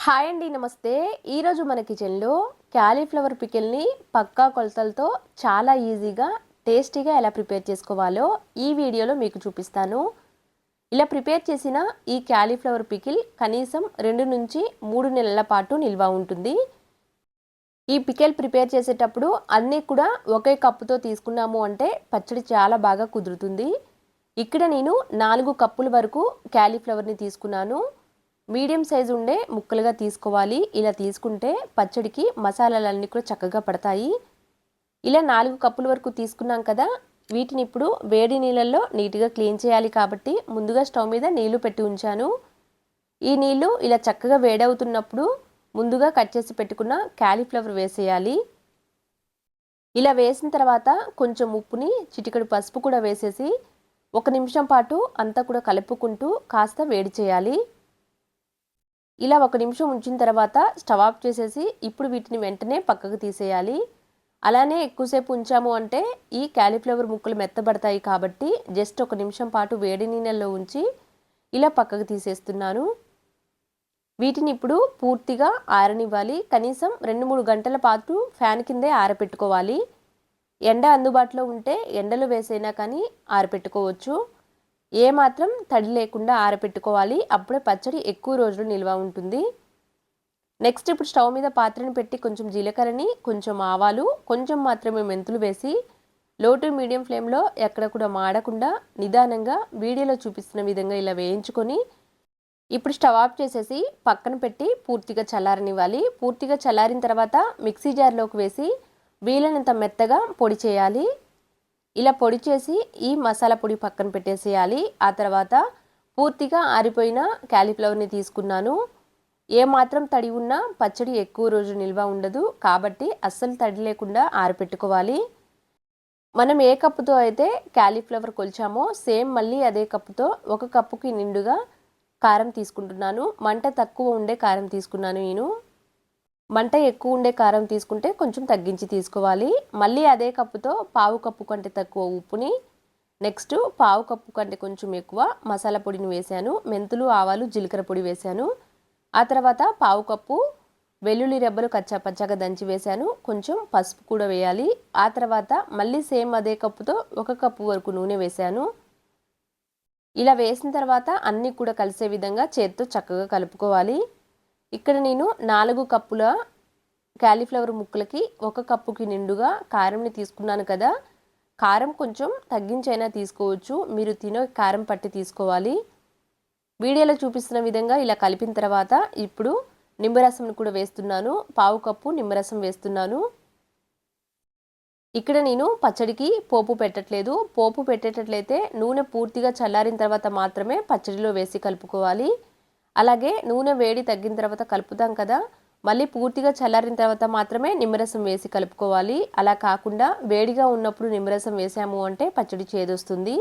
Hi అండి, నమస్తే. ఈరోజు మన కిచెన్లో క్యాలీఫ్లవర్ పికిల్ని పక్కా కొలతలతో చాలా ఈజీగా టేస్టీగా ఎలా ప్రిపేర్ చేసుకోవాలో ఈ వీడియోలో మీకు చూపిస్తాను. ఇలా ప్రిపేర్ చేసిన ఈ క్యాలీఫ్లవర్ పికిల్ కనీసం 2 నుంచి 3 నెలల పాటు నిల్వ ఉంటుంది. ఈ పికిల్ ప్రిపేర్ చేసేటప్పుడు అన్నీ కూడా ఒకే కప్పుతో తీసుకున్నాము అంటే పచ్చడి చాలా బాగా కుదురుతుంది. ఇక్కడ నేను 4 కప్పుల వరకు క్యాలీఫ్లవర్ని తీసుకున్నాను. మీడియం సైజు ఉండే ముక్కలుగా తీసుకోవాలి. ఇలా తీసుకుంటే పచ్చడికి మసాలాలన్నీ కూడా చక్కగా పడతాయి. ఇలా 4 కప్పుల వరకు తీసుకున్నాం కదా, వీటిని ఇప్పుడు వేడి నీళ్ళల్లో నీట్గా క్లీన్ చేయాలి. కాబట్టి ముందుగా స్టవ్ మీద నీళ్లు పెట్టి ఉంచాను. ఈ నీళ్లు ఇలా చక్కగా వేడవుతున్నప్పుడు ముందుగా కట్ చేసి పెట్టుకున్న క్యాలీఫ్లవర్ వేసేయాలి. ఇలా వేసిన తర్వాత కొంచెం ఉప్పుని, చిటికెడు పసుపు కూడా వేసేసి 1 నిమిషం పాటు అంతా కూడా కలుపుకుంటూ కాస్త వేడి చేయాలి. ఇలా 1 నిమిషం ఉంచిన తర్వాత స్టవ్ ఆఫ్ చేసేసి ఇప్పుడు వీటిని వెంటనే పక్కకు తీసేయాలి. అలానే ఎక్కువసేపు ఉంచాము అంటే ఈ క్యాలీఫ్లవర్ ముక్కలు మెత్తబడతాయి. కాబట్టి జస్ట్ 1 నిమిషం పాటు వేడి నీళ్ళల్లో ఉంచి ఇలా పక్కకు తీసేస్తున్నాను. వీటిని ఇప్పుడు పూర్తిగా ఆరనివ్వాలి. కనీసం 2-3 గంటల పాటు ఫ్యాన్ కిందే ఆరపెట్టుకోవాలి. ఎండ అందుబాటులో ఉంటే ఎండలో వేసైనా కానీ ఆరపెట్టుకోవచ్చు. ఏమాత్రం తడి లేకుండా ఆరపెట్టుకోవాలి. అప్పుడే పచ్చడి ఎక్కువ రోజులు నిల్వ ఉంటుంది. నెక్స్ట్ ఇప్పుడు స్టవ్ మీద పాత్రను పెట్టి కొంచెం జీలకర్రని, కొంచెం ఆవాలు, కొంచెం మాత్రమే మెంతులు వేసి లో టు మీడియం ఫ్లేమ్లో ఎక్కడ కూడా మాడకుండా నిదానంగా వీడియోలో చూపిస్తున్న విధంగా ఇలా వేయించుకొని ఇప్పుడు స్టవ్ ఆఫ్ చేసేసి పక్కన పెట్టి పూర్తిగా చల్లారనివ్వాలి. పూర్తిగా చల్లారిన తర్వాత మిక్సీ జార్లోకి వేసి వీలైనంత మెత్తగా పొడి చేయాలి. ఇలా పొడి చేసి ఈ మసాలా పొడి పక్కన పెట్టేసేయాలి. ఆ తర్వాత పూర్తిగా ఆరిపోయిన క్యాలీఫ్లవర్ని తీసుకున్నాను. ఏమాత్రం తడి ఉన్నా పచ్చడి ఎక్కువ రోజు నిల్వ ఉండదు. కాబట్టి అస్సలు తడి లేకుండా ఆరపెట్టుకోవాలి. మనం ఏ కప్పుతో అయితే క్యాలీఫ్లవర్ కొలిచామో సేమ్ మళ్ళీ అదే కప్పుతో 1 కప్పుకి నిండుగా కారం తీసుకుంటున్నాను. మంట తక్కువ ఉండే కారం తీసుకున్నాను నేను. మంట ఎక్కువ ఉండే కారం తీసుకుంటే కొంచెం తగ్గించి తీసుకోవాలి. మళ్ళీ అదే కప్పుతో పావు కప్పు కంటే తక్కువ ఉప్పుని, నెక్స్ట్ పావు కప్పు కంటే కొంచెం ఎక్కువ మసాలా పొడిని వేశాను. మెంతులు, ఆవాలు, జీలకర్ర పొడి వేశాను. ఆ తర్వాత పావు కప్పు వెల్లుల్లి రెబ్బలు కచ్చాపచ్చాగా దంచి వేశాను. కొంచెం పసుపు కూడా వేయాలి. ఆ తర్వాత మళ్ళీ సేమ్ అదే కప్పుతో 1 కప్పు వరకు నూనె వేశాను. ఇలా వేసిన తర్వాత అన్నీ కూడా కలిసే విధంగా చేత్తో చక్కగా కలుపుకోవాలి. ఇక్కడ నేను 4 కప్పుల క్యాలీఫ్లవర్ ముక్కలకి 1 కప్పుకి నిండుగా కారంని తీసుకున్నాను కదా. కారం కొంచెం తగ్గించైనా తీసుకోవచ్చు. మీరు తినే కారం పట్టి తీసుకోవాలి. వీడియోలో చూపిస్తున్న విధంగా ఇలా కలిపిన తర్వాత ఇప్పుడు నిమ్మరసంను కూడా వేస్తున్నాను. పావు కప్పు నిమ్మరసం వేస్తున్నాను. ఇక్కడ నేను పచ్చడికి పోపు పెట్టట్లేదు. పోపు పెట్టేటట్లయితే నూనె పూర్తిగా చల్లారిన తర్వాత మాత్రమే పచ్చడిలో వేసి కలుపుకోవాలి. అలాగే నూనె వేడి తగ్గిన తర్వాత కలుపుతాం కదా, మళ్ళీ పూర్తిగా చల్లారిన తర్వాత మాత్రమే నిమ్మరసం వేసి కలుపుకోవాలి. అలా కాకుండా వేడిగా ఉన్నప్పుడు నిమ్మరసం వేసాము అంటే పచ్చడి చేదొస్తుంది.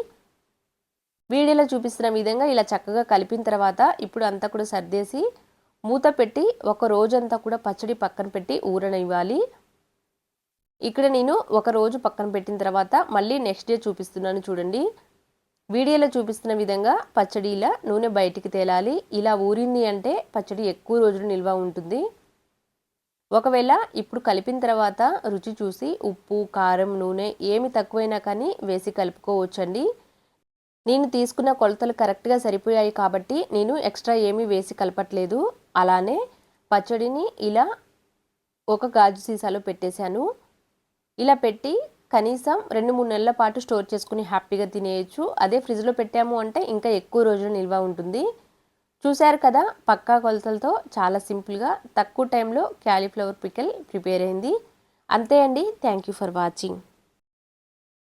వీడియోలో చూపిస్తున్న విధంగా ఇలా చక్కగా కలిపిన తర్వాత ఇప్పుడు అంతా కూడా సర్దేసి మూత పెట్టి 1 రోజంతా కూడా పచ్చడి పక్కన పెట్టి ఊరనివ్వాలి. ఇక్కడ నేను 1 రోజు పక్కన పెట్టిన తర్వాత మళ్ళీ నెక్స్ట్ డే చూపిస్తున్నాను చూడండి. వీడియోలో చూపిస్తున్న విధంగా పచ్చడి ఇలా నూనె బయటికి తేలాలి. ఇలా ఊరింది అంటే పచ్చడి ఎక్కువ రోజులు నిల్వ ఉంటుంది. ఒకవేళ ఇప్పుడు కలిపిన తర్వాత రుచి చూసి ఉప్పు, కారం, నూనె ఏమి తక్కువైనా కానీ వేసి కలుపుకోవచ్చండి. నేను తీసుకున్న కొలతలు కరెక్ట్గా సరిపోయాయి కాబట్టి నేను ఎక్స్ట్రా ఏమీ వేసి కలపట్లేదు. అలానే పచ్చడిని ఇలా ఒక గాజు సీసాలో పెట్టేశాను. ఇలా పెట్టి కనీసం 2-3 నెలల పాటు స్టోర్ చేసుకుని హ్యాపీగా తినేయచ్చు. అదే ఫ్రిడ్జ్లో పెట్టాము అంటే ఇంకా ఎక్కువ రోజులు నిల్వ ఉంటుంది. చూశారు కదా, పక్కా కొలతలతో చాలా సింపుల్గా తక్కువ టైంలో క్యాలీఫ్లవర్ పికిల్ ప్రిపేర్ అయింది. అంతే అండి. Thank you for watching.